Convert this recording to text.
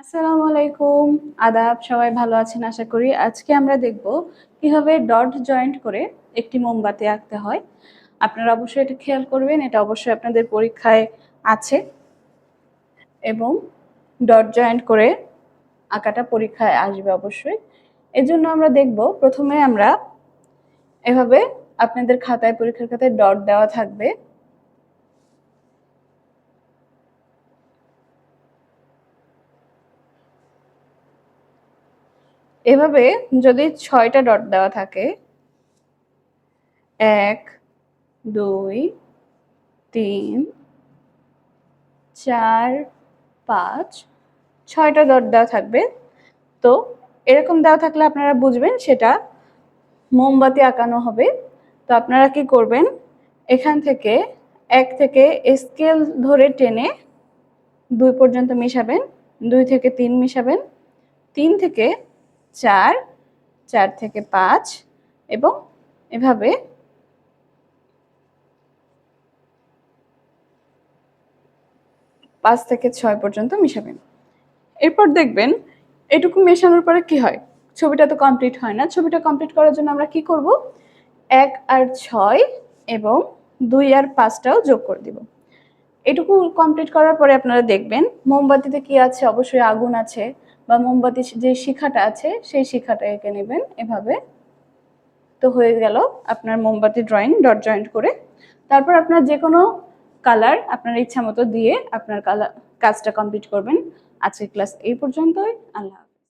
আসসালামু আলাইকুম। আদাব, সবাই ভালো আছেন আশা করি। আজকে আমরা দেখব কিভাবে ডট জয়েন্ট করে একটি মোমবাতি আঁকতে হয়। আপনারা অবশ্যই এটা খেয়াল করবেন, এটা অবশ্যই আপনাদের পরীক্ষায় আছে এবং ডট জয়েন্ট করে আঁকাটা পরীক্ষায় আসবে অবশ্যই। এজন্য আমরা দেখব প্রথমে আমরা এভাবে আপনাদের খাতায়, পরীক্ষার খাতায় ডট দেওয়া থাকবে। এভাবে যদি ৬টা ডট দেওয়া থাকে, ১, ২, ৩, ৪, ৫, ৬টা ডট দেওয়া থাকবে। তো এরকম দেওয়া থাকলে আপনারা বুঝবেন সেটা মোমবাতি আঁকানো হবে। তো আপনারা কি করবেন, এখান থেকে ১ থেকে স্কেল ধরে টেনে ২ পর্যন্ত মিশাবেন, ২ থেকে ৩ মিশাবেন, ৩ থেকে ৪, ৪ থেকে ৫ এবং এভাবে ৫ থেকে ৬ পর্যন্ত মিশাবেন। এরপর দেখবেন এটুকু মেশানোর পরে কি হয়, ছবিটা তো কমপ্লিট হয় না। ছবিটা কমপ্লিট করার জন্য আমরা কি করব, ১ আর ৬ এবং ২ আর ৫টাও যোগ করে দিব। এটুকু কমপ্লিট করার পরে আপনারা দেখবেন মোমবাতিতে কি আছে, অবশ্যই আগুন আছে, বা মোমবাতির যে শিখাটা আছে সেই শিখাটা এঁকে নেবেন এভাবে। তো হয়ে গেল আপনার মোমবাতি ড্রয়িং ডট জয়েন্ট করে। তারপর আপনার যে কোনো কালার আপনার ইচ্ছা মতো দিয়ে আপনার কাজটা কমপ্লিট করবেন। আজকের ক্লাস এই পর্যন্তই। আল্লাহ হাফেজ।